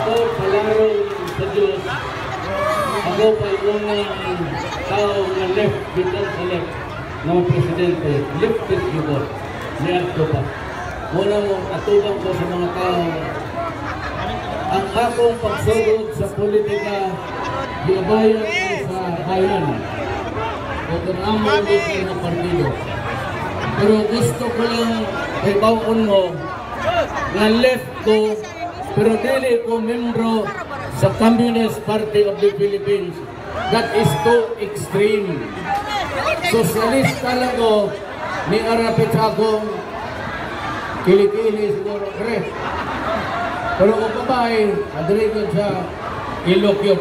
ako palaro sa Diyos. Ako pa yung tao na left, bitan sa left ng presidente. Leftist yun. Niyak ko pa. Muna mo, atubang ko sa mga tao. Ang akong pagsugod sa politika, binabayan ko sa bayan. O kung amon dito ng partido. Pero gusto ko lang kay bawon mo na left ko, pero dili ko membro sa Communist Party of the Philippines. That is too extreme. Sosyalista lang ko, ni arapit akong kilikili siguro. Pero kung babae, adrigon sa ilok yun.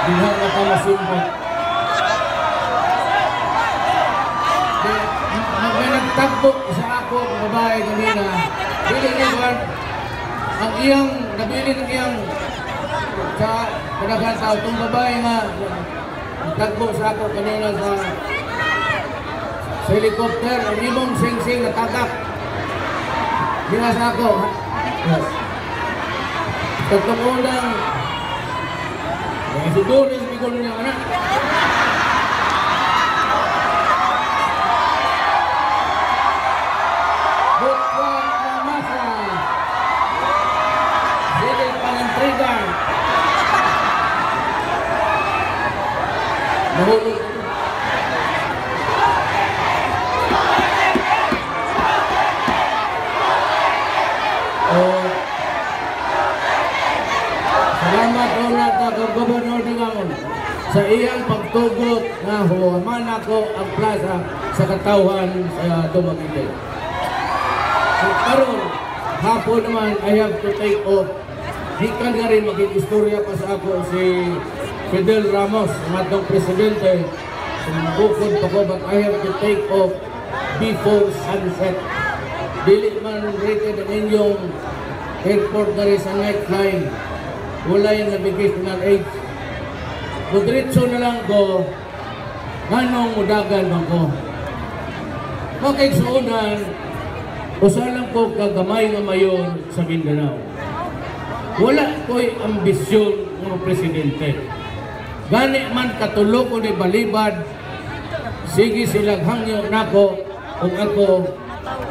Di na makamasimpat. May nagtagpo sa ako, babae kanina. Bili niya ba? Ang iyang, nabili ng iyang sa padagang tao. Itong babae nga, nagtagpo sa ako kanina sa helicopter. Ang imong sing-sing na tagak. Binasa ako. Tagtungunang siguro yung bigol niya anak. Bukwang na masa. Sige pangantrigan. Nahulog. Salamat ulit ako, Gobernador Dingaon, sa iyang pagtugot na huwaman ako ang plaza sa katauhan sa Dumaguete. So, karon, hapon naman, I have to take off. Di ka na rin maging-istorya pa sa ako si Fidel Ramos, ang atong presidente. Bukod pa ko, but I have to take off before sunset. Dili man rated ang inyong airport na rin sa nightline. Wala yung navigational age. Kudritso na lang ko, ganong udagan ako. Okay, sa unan, usalang ko kagamay nga mayon sa Mindanao. Wala ko'y ambisyon ng presidente. Gani man katulo ko ni balibad, sige silang hangyo nako, kung ako,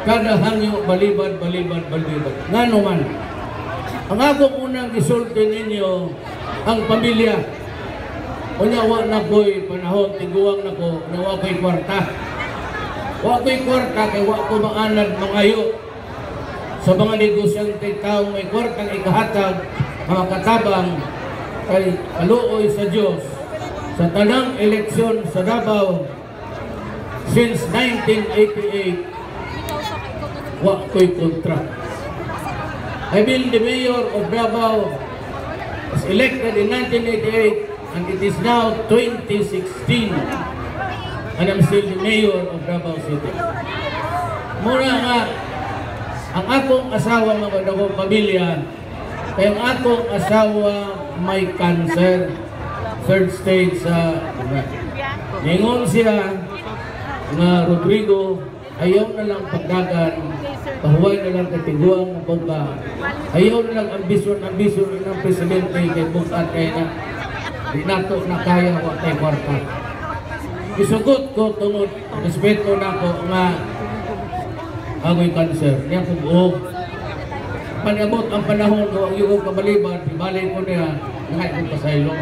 kada hangyo balibad. Ngano man. Ang akong unang isulti ninyo, ang pamilya. Unyawa na ko'y panahon, tiguang na ko, nawa ko'y kwarta. Wa ko'y kwarta, kaya wa ko maanad mangayo. Sa mga negosyante taong may kwartang ikahatag, mga katabang, kay kaluoy sa Diyos. Sa tanang eleksyon sa Davao, since 1988, wa ko'y kontra. I've been the mayor of Davao, was elected in 1988, and it is now 2016, and I'm still the mayor of Davao City. Muna nga, ang akong asawa mga dagong pamilya, kaya ang akong asawa may cancer, third stage sa ningon siya nga Rodrigo, ayaw na lang pagdagan, pahuway na lang katiguang ng bongga. Ayaw na lang ambisyon ng presidente kay bukat kay na di nato na kaya wa kay kwarta. Isugot ko tungod respeto na ko nga agoy cancer. Niya ko buog. Panabot ang panahon ko yung kabalibad, ibalay ko niya ngay ko pasaylo.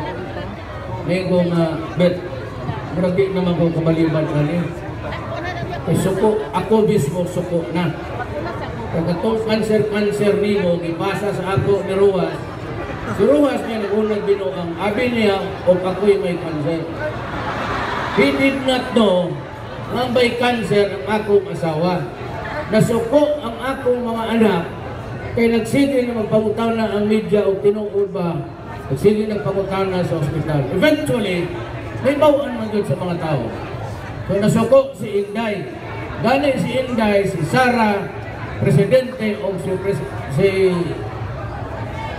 Ngayon ko nga bet murag naman ko kabalibad kani. Kay suko ako mismo suko na. Pagkatong cancer nimo, ipasa sa ako ni Ruas. Si Ruas niya nag-unang binuang, abi niya, o ako'y may cancer. He did not know na may cancer ang akong asawa. Nasuko ang akong mga anak, kaya nagsige na magpamutaw na ang media o tinuod ba, nagsige nagpamutaw na sa ospital. Eventually, may bawaan man yun sa mga tao. So nasuko si Inday. Gani si Inday, si Sara, presidente o si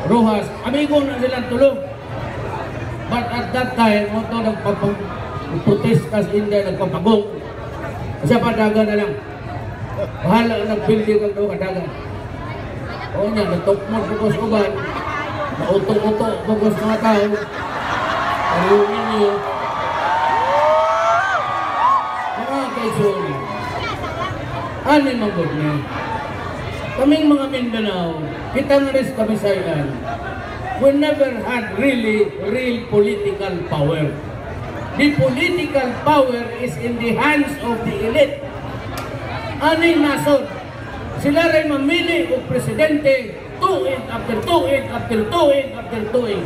Rojas, amigo na silang tulong. But at that time, ito nagpapag-protest si Inday, nagpapagong. Kasi padagan na lang. Bahala ang nag-building ang doon kadagan. O niya, nagtokmod ko sa uban. Mauto-uto, bagos mga tao. Pariungin niyo. Mga kaisyon, ano yung good na? Kaming mga Mindanao, kita nga rin sa Kabisayan, we never had real political power. The political power is in the hands of the elite. Aning nasod, sila rin mamili o presidente tuig after tuig after tuig after tuig.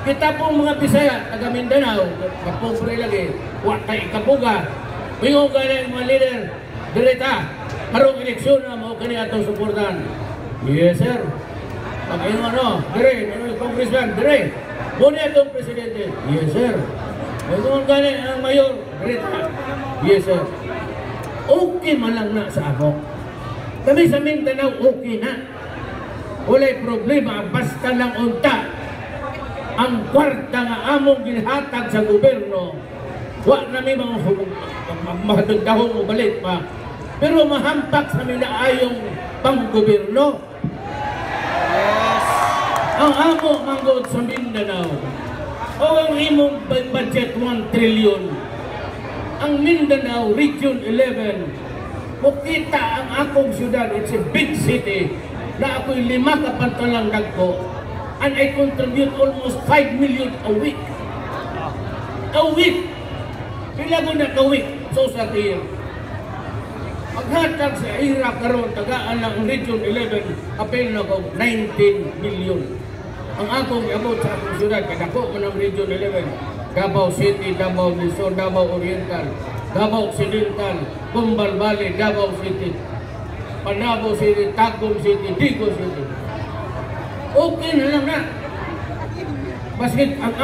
Kita pong mga Bisaya, taga Mindanao, kapobre lagi, wakay ikapuga, bingo ka na yung mga leader, direta, karong eleksyon na mo kanya itong suportan. Yes sir. Pag yung ano, dire, congressman, dire, muna itong presidente. Yes sir. Bingo ka na ang mayor, direta. Yes sir. Okay man lang na sa ako. Kami sa Mindanao, okay na. Walay problema, basta lang unta. Ang kwarta nga among ginhatag sa gobyerno, wa na may mga mahadagdahong o balit pa. Pero mahampak sa minaayong pang-gobyerno. Yes. Ang amo manggod sa Mindanao, o ang imong budget 1 trillion, ang Mindanao Region 11, makita ang akong syudad, it's a big city, na ako'y 5 kapantalang dagko, and I contribute almost 5 million a week. A week! Pila ko na ka-week, so sa tiyan. Paghatag sa IRA karon tagaan ng Region 11, apel na ko 19 million. Ang akong abot sa akong syudad, kadako mo ng Region 11, Davao City, Davao Luzon, Davao Oriental, Davao Occidental, Cumbal Valley, Davao City, Panabo City, Tagum City, Digo City. Okay na lang na. Basit ang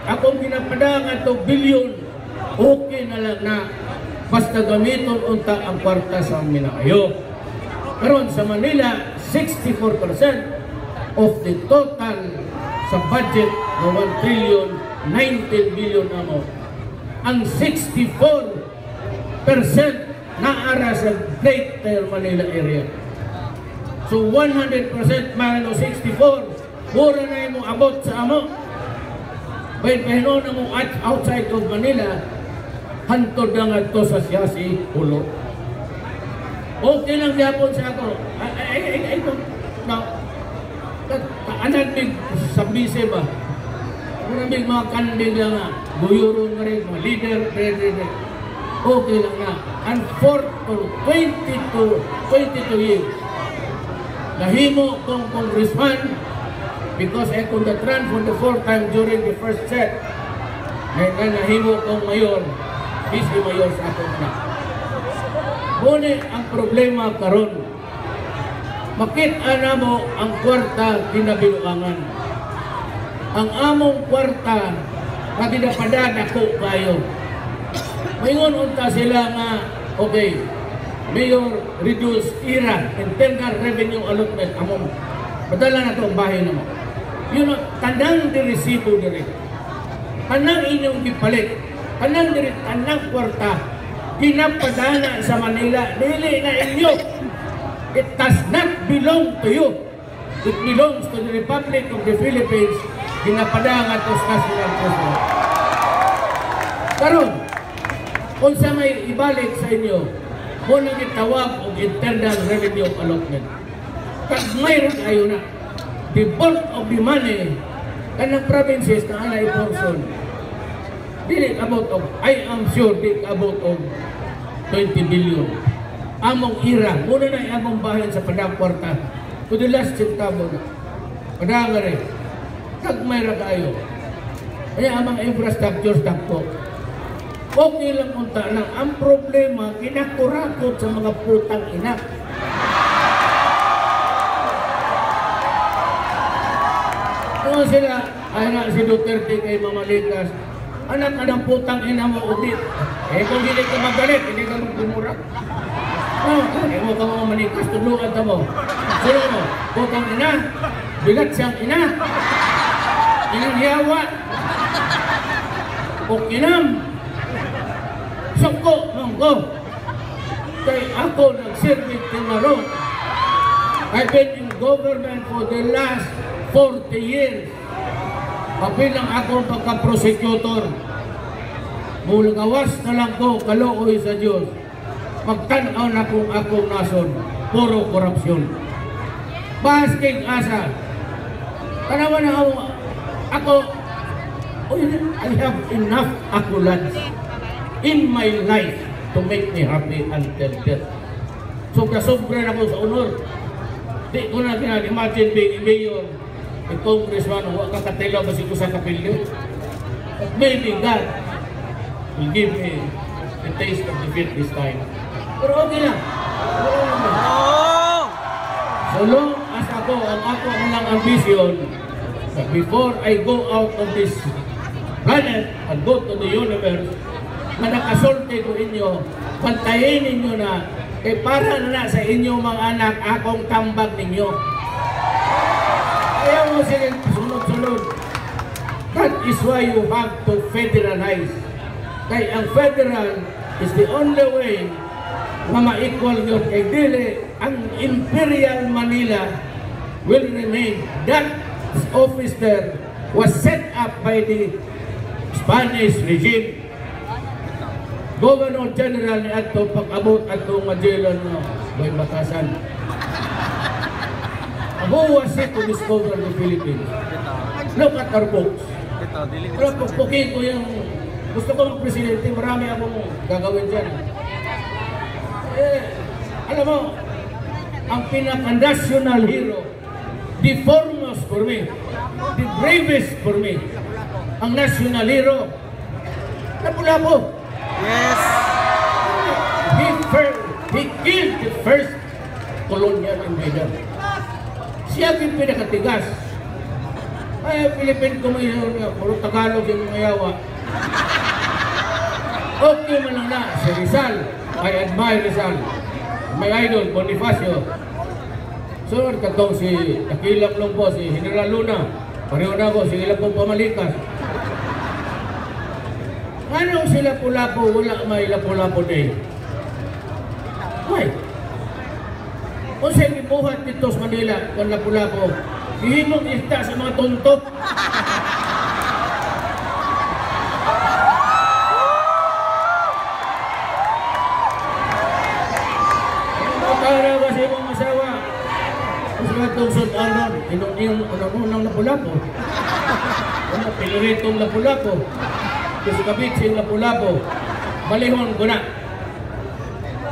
akong pinapadangan to billion, okay na lang na. Basta gamiton unta ang kwarta sa minayo. Karon sa Manila, 64% of the total sa budget na 1 trillion, 19 billion amo. Ang 64% naara sa Greater Manila area. So 100% minus 64, mura na yung abot sa amo. Bayan pahinon na mo outside of Manila, hantod na nga ito sa siyasi ulo. Okay lang yapon sa ako. I don't know. Anad big sambise ba? Muna big mga kanding lang nga. Buyuron nga rin, mga leader, president. Okay lang nga. And for 22 years, nahimo kong congressman because I could not run for the 4th time during the first set. Ngayon nahimo kong mayor, busy mayor sa akong na. Ngunit ang problema karon, makita na mo ang kwarta kinabiluangan. Ang among kwarta na ginapadaan ako kayo. Mayroon unta sila nga, okay, Mayor, reduce IRA, internal revenue allotment, among padala na ito ang bahay naman. Yun, tanang di resibo diri. Tanang inyong gipalit. Tanang diri, tanang kwarta. Pinapadana sa Manila. Dili na inyo. It does not belong to you. It belongs to the Republic of the Philippines. Pinapadana to sa National Treasury. Karon, kung sa may ibalik sa inyo, muna gitawag og internal revenue allotment. Pag mayroon ayo na, the bulk of the money kanang provinces na anay portion, dili about of, I am sure, dili about of 20 billion. Among IRA, muna na among bahin sa padang kwarta, to the last centavo na. Padang rin, kag mayroon kayo. Kaya amang infrastructure takpo. Okay lang unta lang. Ang problema, kinakurakot sa mga putang ina. Kung sila, anak si Duterte kay Mamalikas, anak ka ng putang ina mo udit. Eh kung hindi ka magalit, hindi ka magdumurak. Oh, kaya mo ka Mamalikas, tulungan ka mo. Sino mo? Putang ina? Bigat siyang ina? Inang hiyawa? O kinam? Soko monggo. Kay ako nag-service din na ron. I've been in government for the last 40 years. Kapilang akong pagka-prosecutor. Mulgawas na lang ko, kaluoy sa Diyos. Magtanaw na kung akong nason, puro korupsyon. Basking asa. Tanawan na ako, I have enough accolades in my life to make me happy until death. Sobra-sobra na ko sa honor. Di ko na imagine being a mayor, a congressman, o kakatilaw kasi ko sa kapilyo. But maybe God will give me a taste of defeat this time. Pero okay lang. So long as ako, ang ako ang ambition, before I go out of this planet and go to the universe, na nakasulti ko inyo, pantayin ninyo na, para na sa inyong mga anak, akong tambag ninyo. Ayaw mo silang sunod-sunod. That is why you have to federalize. Kaya ang federal is the only way na ma-equal yun. Kay dili, ang Imperial Manila will remain. That office there was set up by the Spanish regime. Governor General ni Adto pag-abot Adto Magellan no, may batasan. Who was it to discover the Philippines? Look at our books. Pero pagpukin ko yung gusto ko ng presidente, marami akong gagawin dyan. Alam mo, ang pinaka-national hero, the foremost for me, the bravest for me, ang national hero, Lapu-Lapu. Yes! He killed the first colonial invader. Siya yung pinakatigas. Ay, Philippine Commission, puro Tagalog yung mga yawa. Okay man lang na, si Rizal, I admire Rizal. My idol, Bonifacio. Sunod katong si Dakilang Lungpo, si General Luna. Pareho na ko, sige lang pong pamalikas. Ano sila Lapu-Lapu, wala may Lapu-Lapu day? Why? Kung sa'yo ibuhat dito sa Manila, kung Lapu-Lapu, hihimong ista sa mga tuntok. Para kasi mong masawa. Kasi nga tungsod aron, unang Lapu-Lapu. Unang piliritong Lapu-Lapu. Kasi kabitsing Lapu-Lapu, malihon ko na.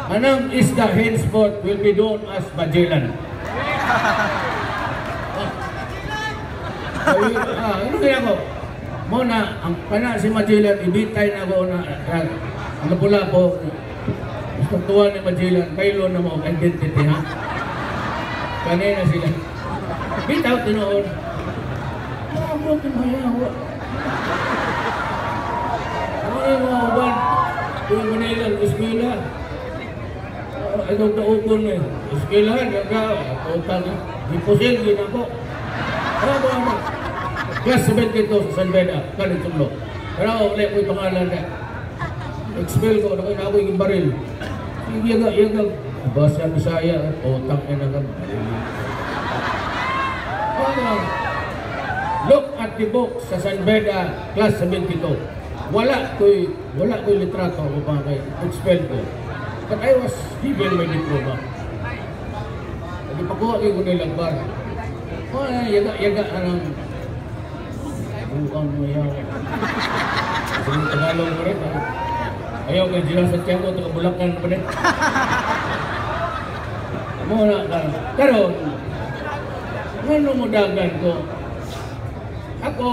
Anong isda henceforth will be known as Magellan. Ano kaya ko? Muna, ang pana si Magellan, ibitay na ako na ang Lapu-Lapu. Tuwa ni Magellan, kailo na mo identity ha. Kanina sila. Bitaw tinoon. Ako kinayawa. Ay mga uban, yung Manila, Eskwela. Anong naukon eh. Eskwelahan, utang eh. Hiposil, yun ako. Ano? Class 72 sa San Beda, kanin sumlo. Pero ulit ko yung pangalan na. Expel ko, na ako yung baril. Iyaga. Basa Bisaya, utang eh na kami. Look at the book sa San Beda, class 72. Wala ko'y litrato o pa kay expel ko. But I was given my diploma. Nagpakuha kayo ko nilagbar. Yaga anong buang mo yaw. Kasi yung Tagalog mo rin. Ayaw kayo General Santiago, ito kabulakan pa rin. Muna ka. Pero, ano mo dagan ko? Ako,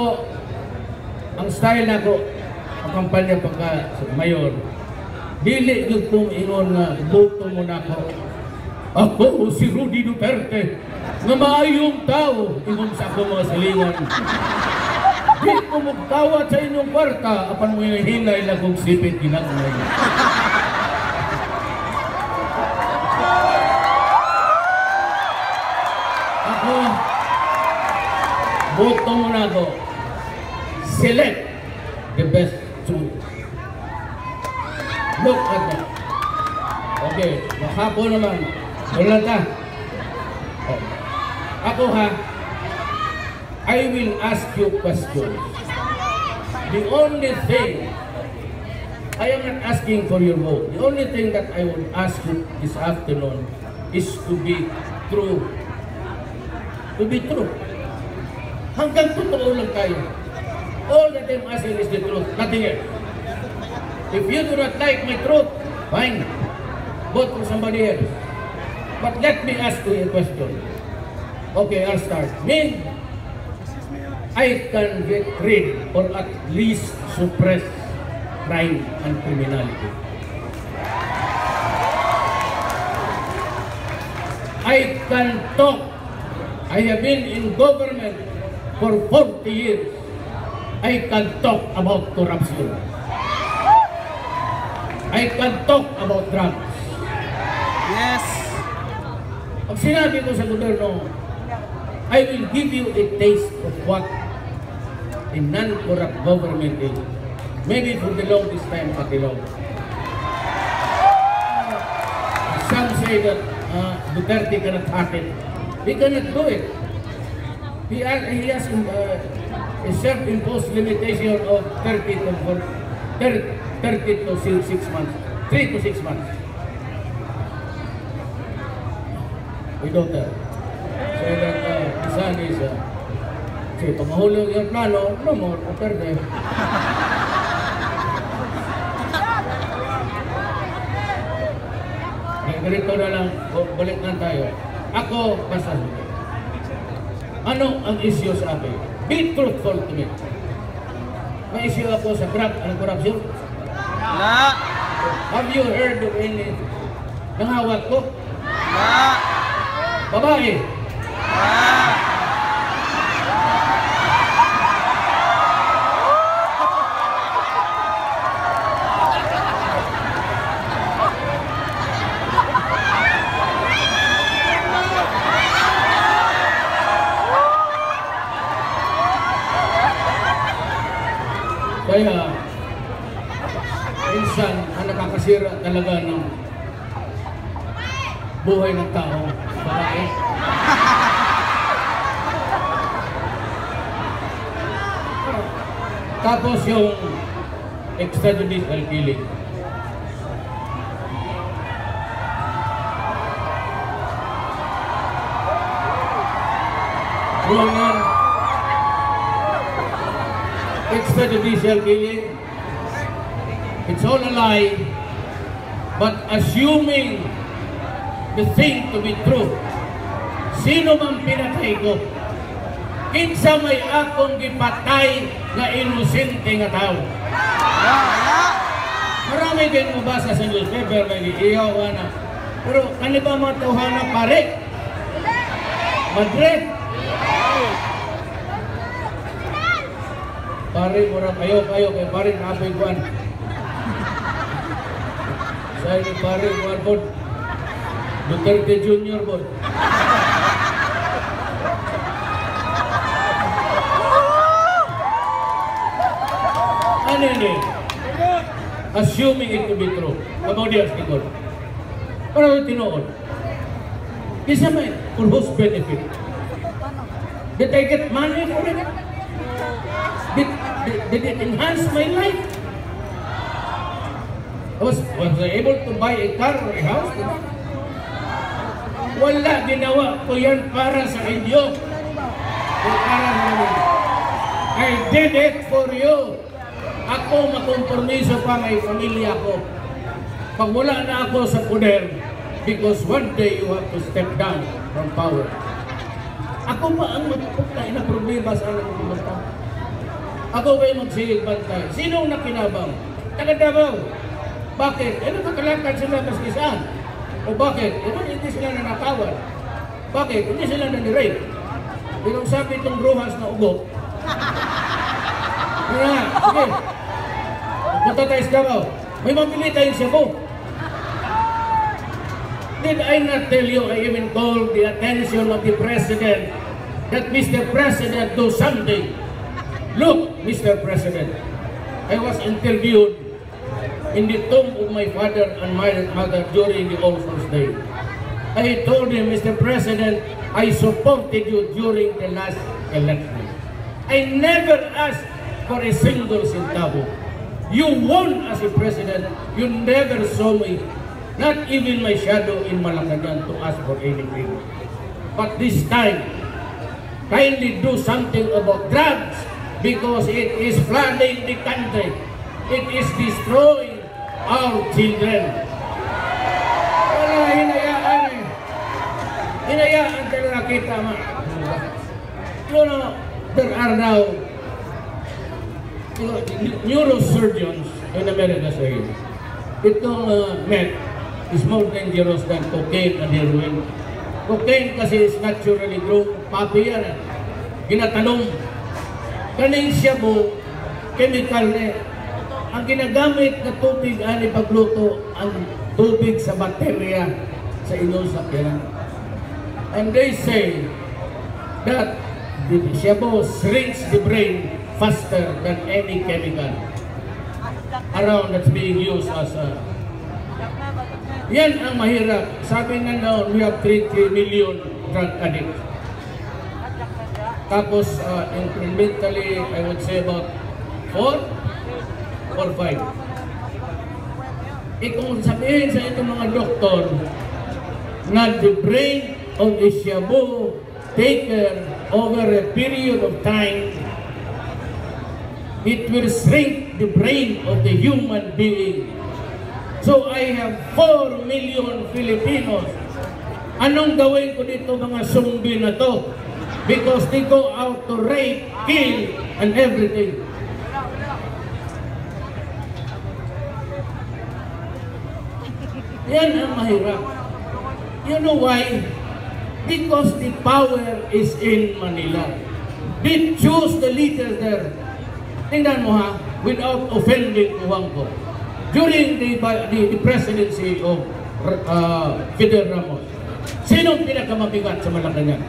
ang style na ko, ang kampanya pagka mayor, dili yung kong ingon nga, boto mo na ako. Ako si Rudy Duterte, na maayong tao, ingon sa ako mga silingan. Di ko magtawad sa inyong kwarta, apan mo yung hinay na kong sipit ginagmay. Ako, boto mo na ako. Select the best. Look at that. Okay, mahapon naman. Wala ta. Oh. Ako ha, I will ask you questions. The only thing, I am not asking for your vote. The only thing that I will ask you this afternoon is to be true. To be true. Hanggang totoo lang tayo. All that I'm asking is the truth, nothing else. If you do not like my truth, fine. Vote for somebody else. But let me ask you a question. Okay, I'll start. Me, I can get rid or at least suppress crime and criminality. I can talk. I have been in government for 40 years. I can talk about corruption. I can talk about drugs. Yes. Pag sinabi ko sa gobyerno, I will give you a taste of what a non-corrupt government is. Maybe for the longest time, Patilong. Some say that Duterte cannot hack it. He cannot do it. He has a self-imposed limitation of 30 to 6 months. 3 to 6 months. We don't tell. So that the son is, say, pag mahulog yung plano, no more, Duterte. Ganito na lang, balik na tayo. Ako, basta. Ano ang issue sa akin? Be truthful to me. May issue ako sa corruption? Wala. Have you heard of any nangawag ko? Wala. Babae? Wala. Kaya, minsan, ang nakakasira talaga ng buhay ng tao, babae. Tapos yung extrajudicial killing. Yung extrajudicial killing, it's all a lie, but assuming the thing to be true, sino man pinatay ko, kinsa may akong gipatay na inosente nga tao. Marami kayong mabasa sa newspaper, may iiyaw na. Pero ano ba matuhan na pare? Madrid? Pare, murang kayo, kay pare na apoy kuwan. Sa ni pare, kuwan po. Duterte Junior po. Ano yun? Assuming it to be true. About the article. Para ko tinoon. Isa may, for whose benefit? Did I get money for it? Did it enhance my life? Was I able to buy a car or a house? Wala, ginawa ko yan para sa inyo. Para sa inyo. I did it for you. Ako makompromiso pa may pamilya ko. Pag wala na ako sa poder, because one day you have to step down from power. Ako ba ang magpupunta na problema sa anak ko pumunta? Ako ba yung magsilig bantay? Sinong nakinabang? Taga Davao. Bakit? Nakakalakad sila maskisan. O bakit? Hindi sila nanakawan. Bakit? Hindi sila nanirape. Pero sabi itong bruhas na ugo. Kaya, sige. Punta tayo sa Davao. May mabili tayong Cebu. Did I not tell you, I even called the attention of the President that Mr. President do something? Look, Mr. President, I was interviewed in the tomb of my father and my mother during the All Souls Day. I told him, Mr. President, I supported you during the last election. I never asked for a single centavo. You won as a president. You never saw me, not even my shadow in Malacanang, to ask for anything. But this time, kindly do something about drugs because it is flooding the country. It is destroying our children. Wala, hinayaan eh. Hinayaan talaga kita, you know, there are now neurosurgeons in America say itong meth is more dangerous than cocaine and heroin. Cocaine kasi is naturally grown, papi yan, ginatanong. Kaning shabu, chemical na. Ang ginagamit na tubig ani pagluto, ang tubig sa bakterya sa inyong sakyan. And they say that the shabu shrinks the brain faster than any chemical around that's being used as a... Yan ang mahirap. Sabi nga noon, we have 3 million drug addicts. Tapos, incrementally, I would say about 4 or 5. Kung sabihin sa itong mga doktor na the brain of the shabu taken over a period of time, it will shrink the brain of the human being. So I have 4 million Filipinos. Anong gawin ko dito mga zombie na to? Because they go out to rape, kill, and everything. Yan ang mahirap. You know why? Because the power is in Manila. They choose the leaders there. Tingnan mo ha, without offending Juanco. During the presidency of Fidel Ramos, sinong pinakamabigat sa Malacanang?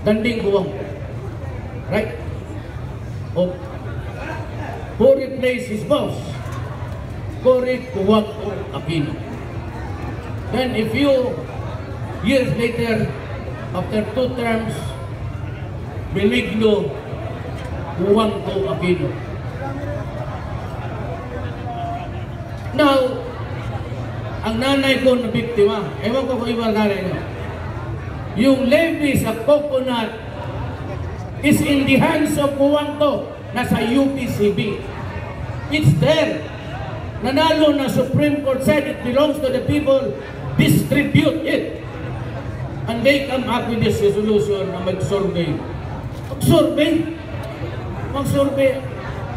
Danding Juanco. Right? Who replaced his boss? Cory Juanco Aquino. Then a few years later, after 2 terms, Benigno Juanco Aquino. Now, ang nanay ko na biktima, ewan ko kung iba nanay niya, yung levy sa coconut is in the hands of Juanco, nasa UPCB. It's there. Nanalo na Supreme Court said it belongs to the people, distribute it. And they come up with this resolution na mag-survey. Mag-survey? Mag-survey.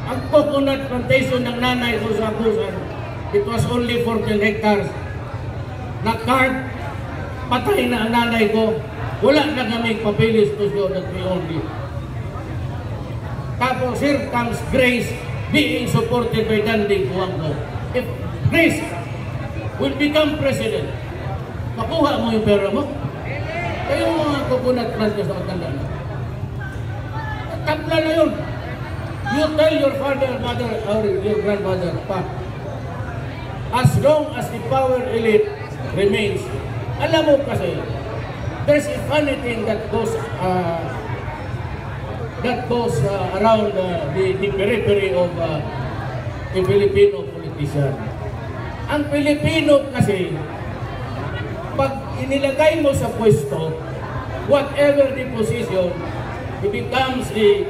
Ang coconut plantation ng nanay ko sa Abusan, it was only 14 hectares. Na-card, patay na ang nanay ko. Wala na kami papilis to show that we owned it. Tapos here comes Grace being supported by Danding Juanco. If Grace will become president, makuha mo yung pera mo. Kayong mga coconut planters sa matanda na. Tapla na yun. You tell your father, mother, or your grandmother, pa, as long as the power elite remains, alam mo kasi, there's a funny thing that goes around the periphery of the Filipino politician. Ang Pilipino kasi, pag inilagay mo sa pwesto, whatever the position, he becomes a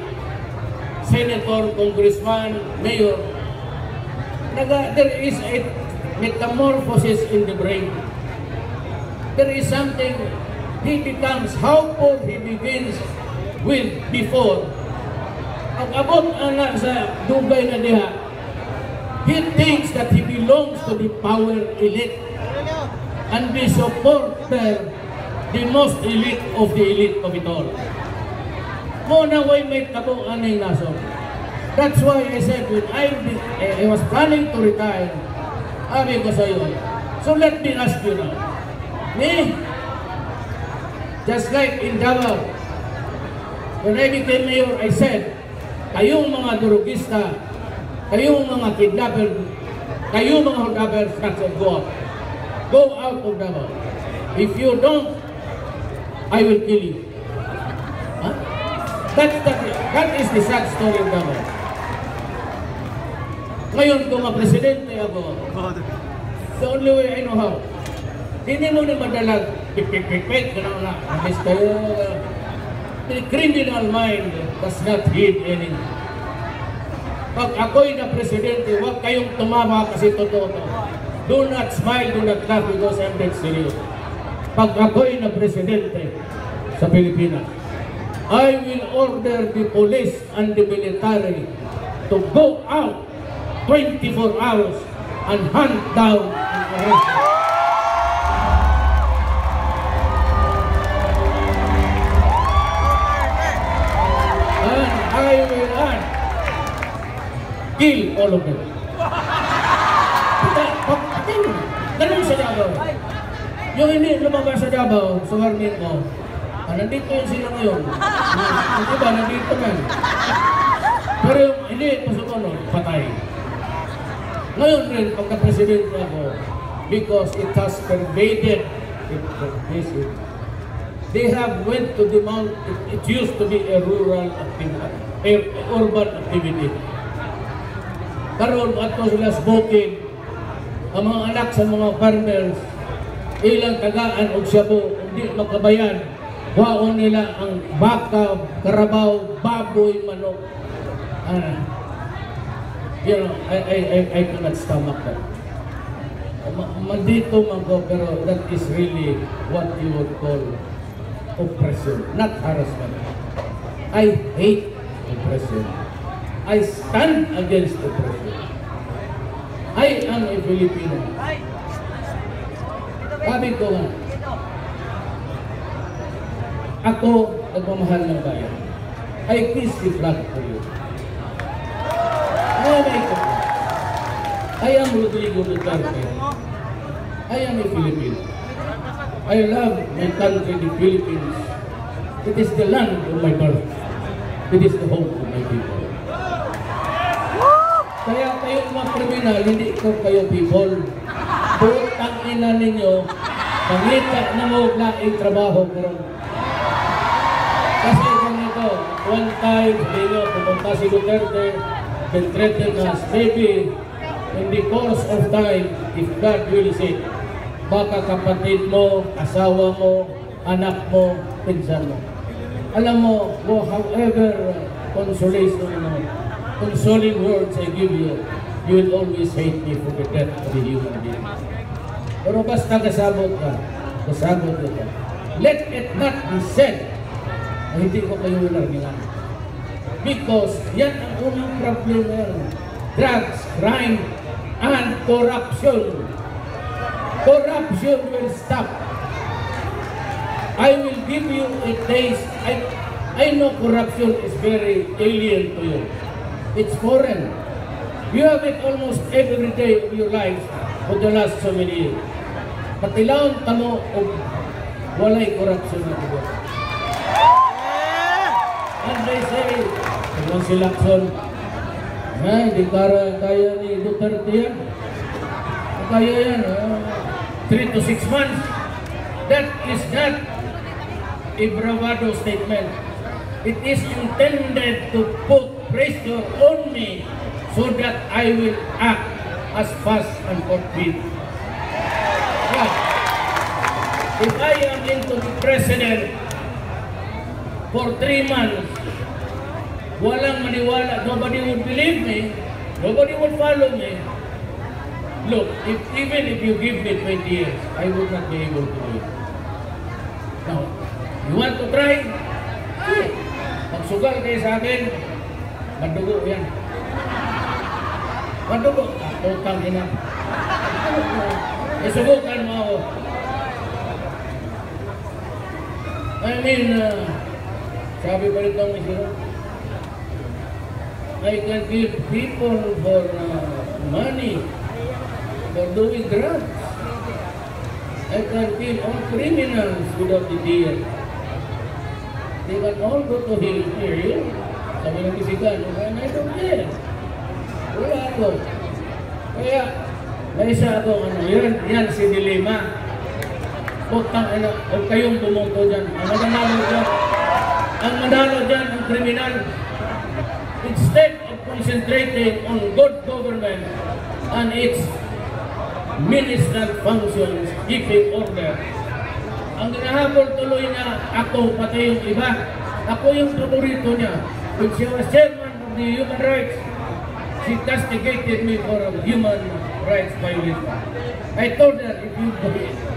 senator, congressman, mayor. There is a metamorphosis in the brain. There is something, he becomes how poor he begins with before. Ang abot anak sa dugay na diha, he thinks that he belongs to the power elite and the supporter, the most elite of the elite of it all. Muna way may tabo anay naso. That's why I said when I was planning to retire, sabi ko sa iyo, so let me ask you now. Me, just like in Davao, when I became mayor, I said, kayong mga durugista, kayong mga kidnapper, kayong mga holdovers, go out. Go out of Davao. If you don't, I will kill you. Huh? That is the sad story of Davao. Ngayon, kung presidente ako, the only way I know how, hindi mo na madalag, pipik, gano'n na, Mr. The criminal mind does not heed anything. Pag ako'y na presidente, huwag kayong tumama kasi totoo to. Do not smile, do not laugh because I'm dead serious. Pag ako'y na presidente sa Pilipinas, I will order the police and the military to go out 24 hours and hunt down and arrest them. And I will kill all of them. Ganun sa Davao. Yung hindi lumabas sa Davao, sa warning ko, nandito yun sila ngayon. Yung iba, nandito man. Pero yung hindi, pasumunod, patay. Ngayon rin, pagka-presidente ako, because it has pervaded they have went to the mountain. It used to be a rural activity, urban activity. Karoon ato sila smoking, ang mga anak sa mga farmers, ilang tagaan o shabu, hindi makabayan, waon nila ang baka, karabaw, baboy, manok. You know, I cannot stomach that. Mandito man ko, pero that is really what you would call oppression, not harassment. I hate oppression. I stand against oppression. I am a Filipino. Sabi ko nga, ako nagmamahal ng bayan. I kiss the flag for you. I am Rodrigo Duterte. I am a Filipino. I love my country, the Philippines. It is the land of my birth. It is the home of my people. Kaya kayo mga kriminal, hindi ko kayo people. Putang ina ninyo, pangita na mo laing trabaho ko. Kasi ganito, one time, pumunta si Duterte, been threatened as maybe in the course of time, if God will say, baka kapatid mo, asawa mo, anak mo, pinsan mo. Alam mo, however consolation mo, consoling words I give you, you will always hate me for the death of the human being. Pero basta kasabot ka, kasabot ka. Let it not be said na hindi ko kayo ilarningan. Because yan ang unang problema yan. Drugs, crime, and corruption. Corruption will stop. I will give you a taste. I know corruption is very alien to you. It's foreign. You have it almost every day of your life for the last so many years. Patilaon tamo o walay corruption na ito. And they say, kung si Lacson, di kaya ni Duterte yan. Kaya yan, 3 to 6 months. That is not a bravado statement. It is intended to put pressure on me so that I will act as fast and forthwith. But if I am into the president for 3 months, walang maniwala, nobody would believe me, nobody would follow me. Look, even if you give me 20 years, I would not be able to do it. Now, you want to try? Pagsugal kayo sa akin, madugo yan. Madugo. Utang ina. Isubukan mo ako. I mean, sabi pa rin itong isiro, I can give people for money for doing drugs. I can kill all criminals without the deal. They can all go to hell here. Sabi ng bisikan, and I don't care. Wala ako. Kaya, may isa ako, yan si Dilema. Huwag kayong bumoto dyan. Ang manalo dyan, criminal. Instead of concentrating on good government and its ministerial functions, keeping order, ang ginahabol tuloy na ako pati yung iba. Ako yung paborito niya. When she was chairman of the human rights, she castigated me for a human rights violation. I told her,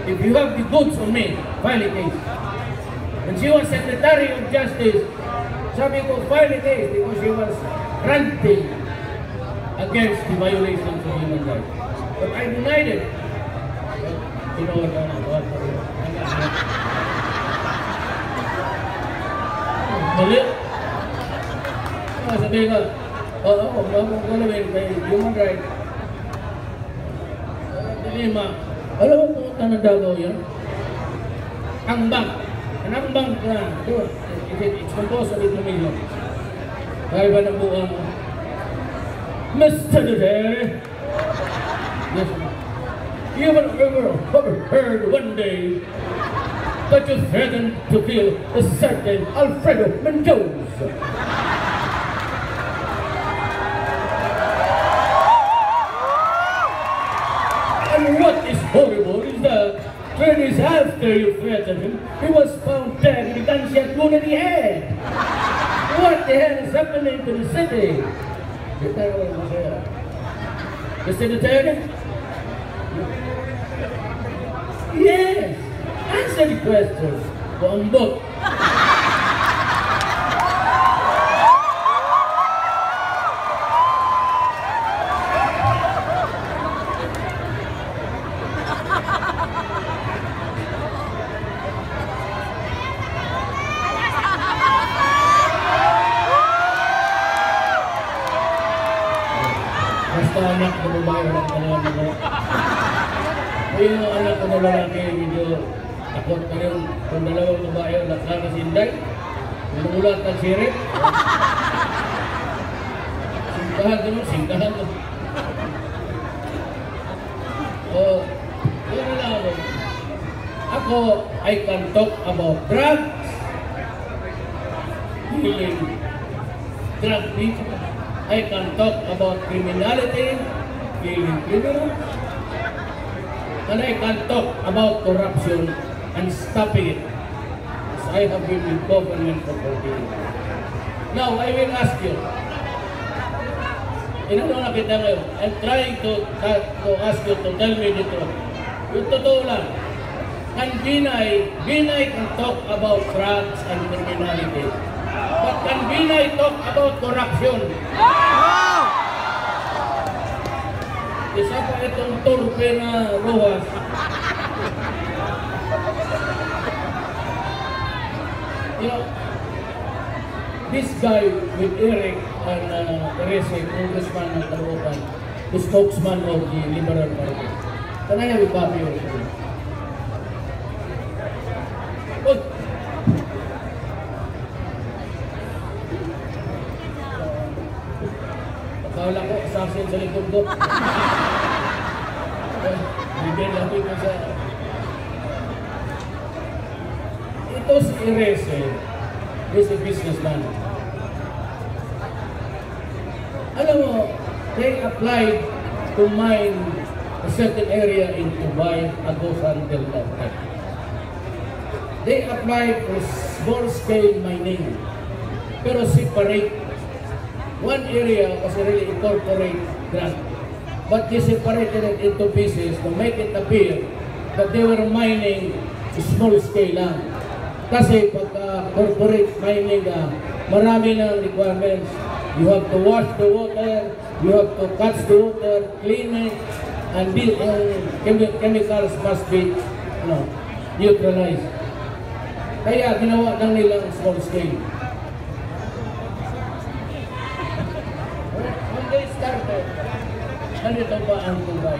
if you have the goods on me, file a case. When she was Secretary of Justice, sabi ko, file a case because she was ranting against the violations of human rights. But I denied it. Tinawag na ako. Mali. Sabi ko, huwag mo galawin kay human rights. Lima. Alam mo kung ano Davao yan? Ang bank. Ang bank na. It's composed of 8 million. Kaya ba ng buong Mr. Duterte? Yes, you have ever heard one day that you threatened to kill a certain Alfredo Mendoza? And what is horrible is that 3 days after you threatened him, he was found dead with a gunshot wound in the head. What the hell is happening to the city? Mr. Duterte? Yes! Answer the questions. Bombok. Basta anak na babae ng tanong mo. Yung anak ko na lalaki, medyo takot pa rin kung dalawang babae ang nakakasinday. Umulat ang sirit. Singkahan ko, singkahan ko. O, yun na lang ako. Ako, I can talk about drugs, healing drug people. I can talk about criminality, killing criminals, and I can talk about corruption and stopping it. As I have been in government for 40 years. Now, I will ask you, inano na kita ngayon, I'm trying to ask you to tell me the truth. Yung totoo lang, can Binay can talk about drugs and criminality. But can Binay talk about corruption? Isa pa itong turpe na Rojas. You know, this guy with Eric and Teresa, congressman ng Caloocan, the spokesman of the Liberal Party. Can I have a copy of it? Good. Akala ko, assassin sa likod ko. Bigyan lang ko sa... Ito si Erese, he's a businessman. Alam mo, they applied to mine a certain area in Dubai, Agusan del Norte. They applied for small-scale mining, pero separate. One area was really incorporate grant, but they separated it into pieces to make it appear that they were mining small scale lang. Kasi pagka corporate mining, marami ng requirements. You have to wash the water, you have to catch the water, clean it, and these chemicals must be neutralized. Kaya ginawa lang nilang small scale. They started, ganito pa ang Dubai.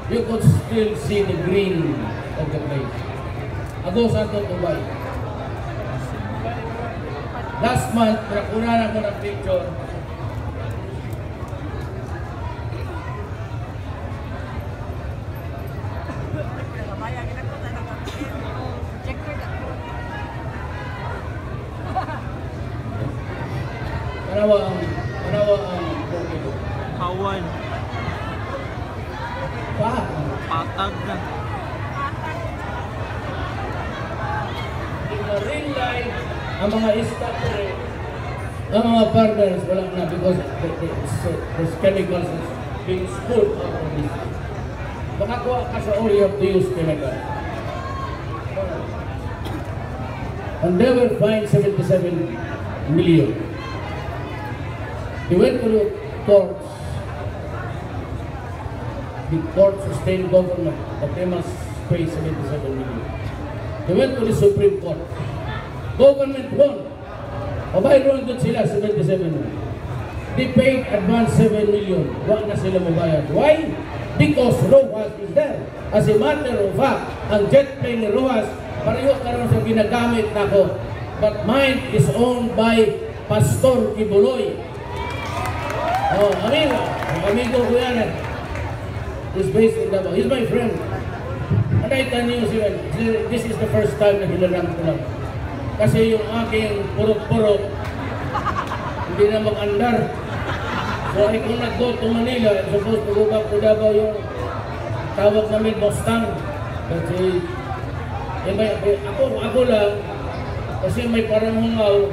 You could still see the green of the place. Agusan to Dubai. Last month, nakunan ako ng picture. Manawa ang Portugal. Kawan. Patag na. In the real life, ang mga staff ang mga partners, wala na because there's chemicals is being spilled out of this. Makakuha ka sa all you have to use chemicals. And they were fined 77 million. They went to the courts. The court sustained government that they must pay 77 million. They went to the Supreme Court. Government won. Mabayroon doon sila 77 million. They paid advance 7 million. Wag na sila mabayad. Why? Because Rojas is there. As a matter of fact, ang jet plane ni Rojas, pareho karon sa ginagamit nako. But mine is owned by Pastor Kibuloy. Oh, amigo ko yan. He's based in Davao. He's my friend. And I can use him. This is the first time na hinaram ko lang. Kasi yung aking purok-purok, hindi na mag-andar. So ay kung nag-go to Manila, I'm supposed to go back to Davao yung tawag namin Mustang. Kasi ako lang, kasi may parang hungaw.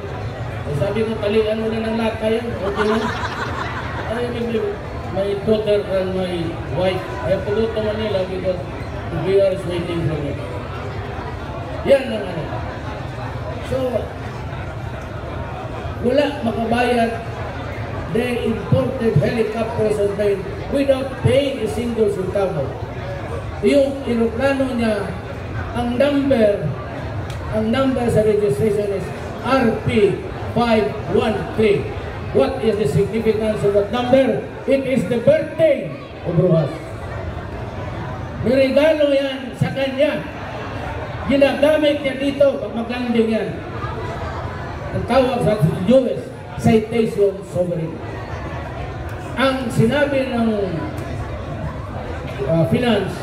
Sabi ko, talian mo na ng lahat kayo. Okay lang. My daughter and my wife, I have to go to Manila because we are waiting for me. Yan ang ano. So, wala makabayad. They imported helicopters and planes without paying a single centavo. Yung aeroplano niya, ang number sa registration is RP513. What is the significance of that number? It is the birthday of Rojas. Niregalo yan sa kanya. Ginagamit niya dito pag mag-landing yan. Ang tawag sa US, citation sovereign. Ang sinabi ng finance,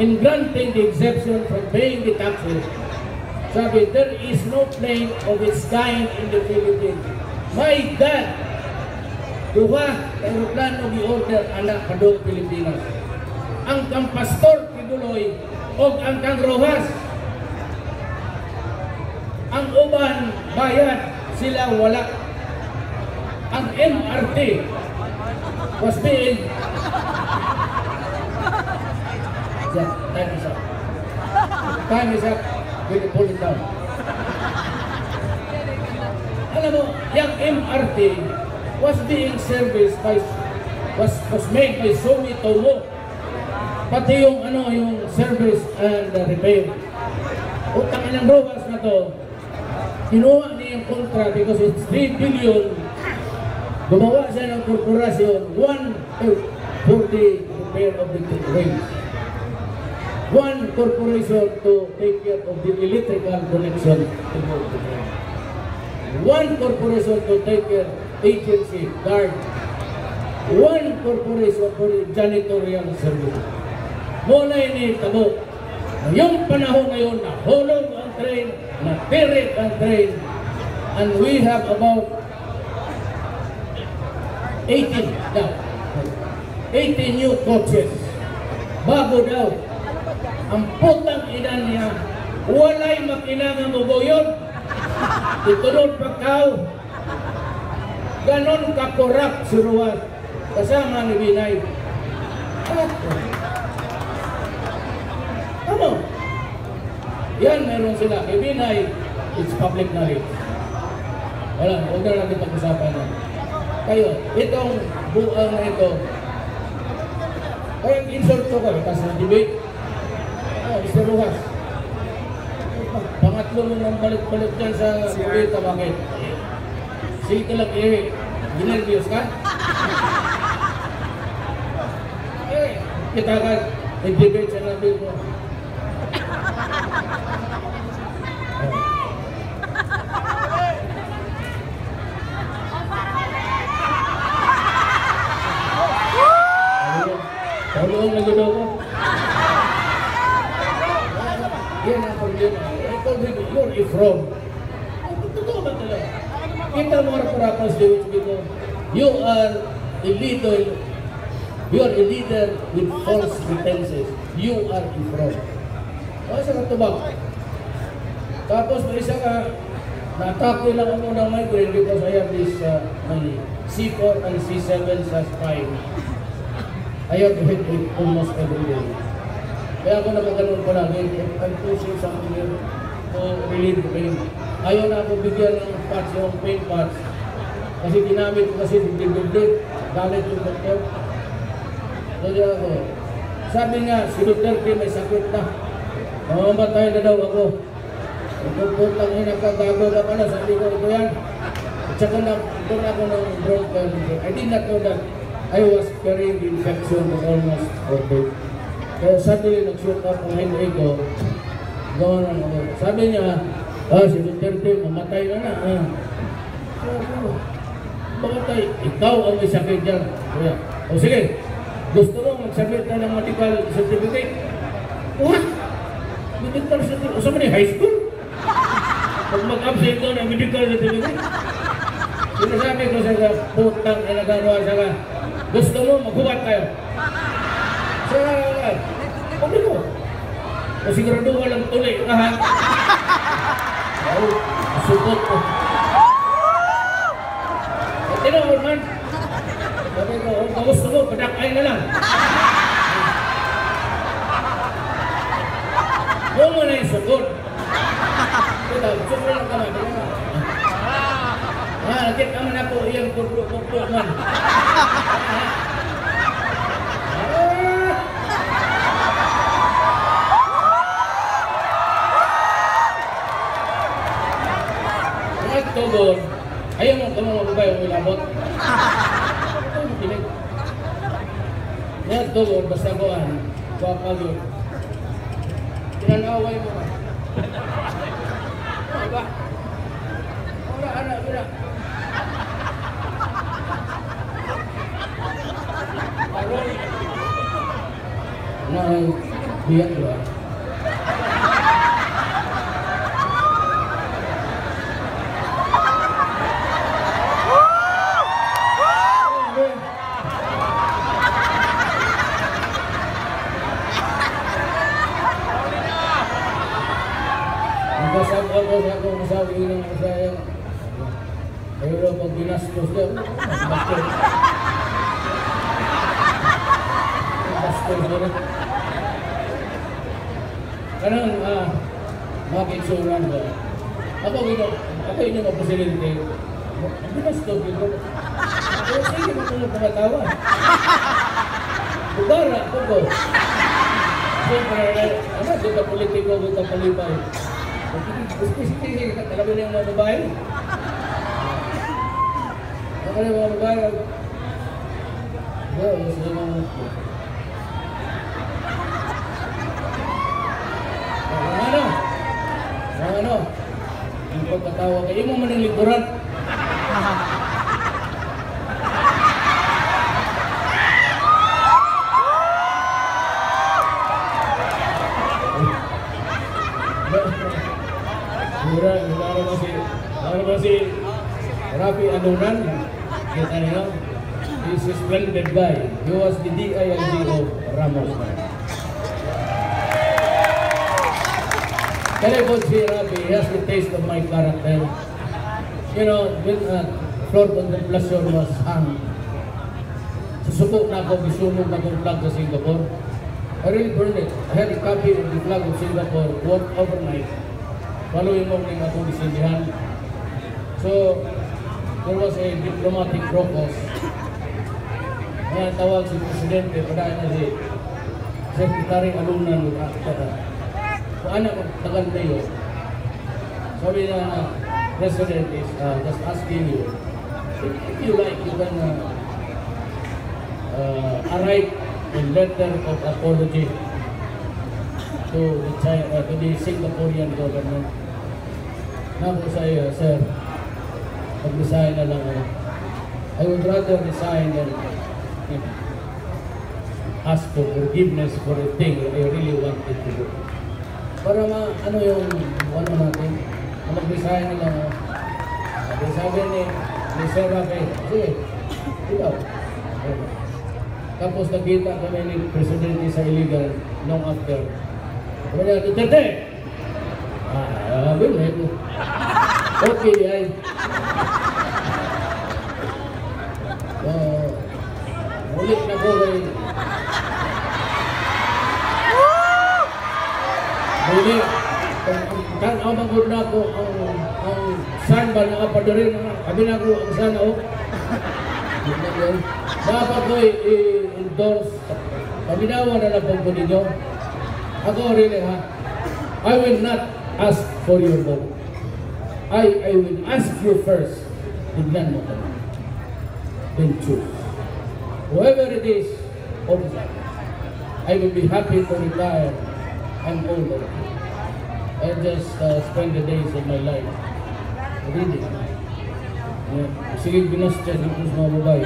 in granting the exemption from paying the taxes, sabi, there is no plane of its kind in the Philippines. My God! Duha, aeroplano gi-order anak padong Pilipinas. Ang kang Pastor Kibuloy o ang kang Rojas. Ang uban, bayad, sila wala. Ang MRT was being... Yeah, time is up. Time is up. We can pull it down. Alam mo, yung MRT was being serviced by, was made by Sumitomo. Pati yung service and repair. Utang ilang Rojas na to, kinuha niya yung kontra because it's 3 billion. Gumawa siya ng korporasyon, for the repair of the trains. One corporation to take care of the electrical connection to the train. One corporation to take care agency, guard. One corporation for the janitorial service. Muna ini tabo. Yung panahon ngayon, nahulog ang train, natirik ang train, and we have about 18 new coaches. Bago daw. Ang putang ina niya, walay makinanga mo boyon. Itunod pagkaw. Ganon ka-corrupt si Rojas. Kasama ni Binay. Ano? Yan, meron sila. Kay Binay, it's public knowledge. Wala, huwag na natin pag-usapan na. Kayo, itong buang na ito, kaya insert ko kayo, kasi na-debate. Mr. Rojas. Pangatlo mo nang balik-balik dyan sa kulita, bakit? Sige ka lang, ginervyos ka? Kita ka, nag-debate sa nabi ko. Tolong lagi dong. Yan ang problema. I told him, you're a fraud. Totoo ba talaga? Kita mo para constituents dito. You are a leader. You are a leader with false pretenses. You are in fraud. O, isa ka tubag. Tapos may isa ka, na-atake lang ako ng migraine because I have this my C4 and C7 sa spine. I have to hit it almost every day. Kaya ako nakaganon palagi. I'm pushing something here to relieve the pain. Ayaw na ako bigyan ng patch, yung pain patch. Kasi ginamit ko kasi dibdib. Galit yung doktor. Kaya ako, sabi nga, si Duterte may sakit na. Mamamatay na daw ako. Pagpuntang hinakagago na pala, sabi ko ito yan. At saka na, doon ako ng broken. I did not know that I was carrying the infection for almost 4 days. Kaya suddenly nag-shoot up ang hindi ko. Gawin lang ako. Sabi niya, si Duterte, mamatay na na. Sabi ko, mamatay. Ikaw ang may sakit dyan. Kaya, o sige. Gusto mo magsabit na ng medical certificate? What? Medical certificate? Usama ni high school? Pag mag-absent ko ng medical certificate? Sinasabi ko sa putang na nagagawa sa ka. Gusto mo maghubat tayo? Sa pagli ko. O sigurado walang tuloy. Lahat. Supot ko. At tinawag man. Sabi ko, kung gusto mo, padakay na lang. Huwag mo na yung sugod. Kita, sugod lang ka man. Nakit naman ako, iyang tuktok man. Nagtugod, ayaw mo kamamabay ang ilabot. Yan doon, basta ko kapagod. Pinanaway mo ka. Ano ba? Wala, anak, wala. Aron. Biyak ba? Ako masabi ng masayang pero pag binastos niya bastos niya kanang makiksuran ba ako yun ang presidente binastos dito pero sige matulog na matawa bugara ako siyempre dito politiko dito palibay Sige, talaga na yung mga babae. Talaga na yung mga babae. Sige mga ano? Ang pagkatawa kayo mo man yung likuran. Ano si Rafi Anunan? Kita niyo? He's a splendid guy. He was the DIG of Ramos. Kaya po si Rafi, he has the taste of my character. You know, when floor contemplation was hung, susuko na ako, bisunog na akong flag sa Singapore. I really burned it. I had a copy of the flag of Singapore, worked overnight. Following morning akong disindihan. So, there was a diplomatic crocus. Kaya tawag si Presidente, padaan na si Secretary Alunan ng Akta. So, anak ko, tagal tayo. Sabi na, President is just asking you, if you like, you can write a letter of apology to the Singaporean government. Naku sa'yo, sir, mag-resign na lang ako. I would rather resign than ask for forgiveness for a thing that I really wanted to do. Para ano yung ano natin, mag-resign na lang ako. Kaya sabi ni Sir Rafael, sige, ikaw. Tapos nakita kami ni Presidente sa illegal long after. Sabi niya, Duterte! Wilhelm. Okay, ay. Ulit na ko kay... Muli, tanaw magod na ko ang san ba na kapadarin kami na ko ang san o. Dapat ko i-endorse. Paminawa na lang po ninyo. Ako rin ha. I will not ask for your vote. I will ask you first. Tignan mo kami. Then choose. Whoever it is, I will be happy to retire. I'm older. I just spend the days of my life reading. Sige, binastos ng mga babae.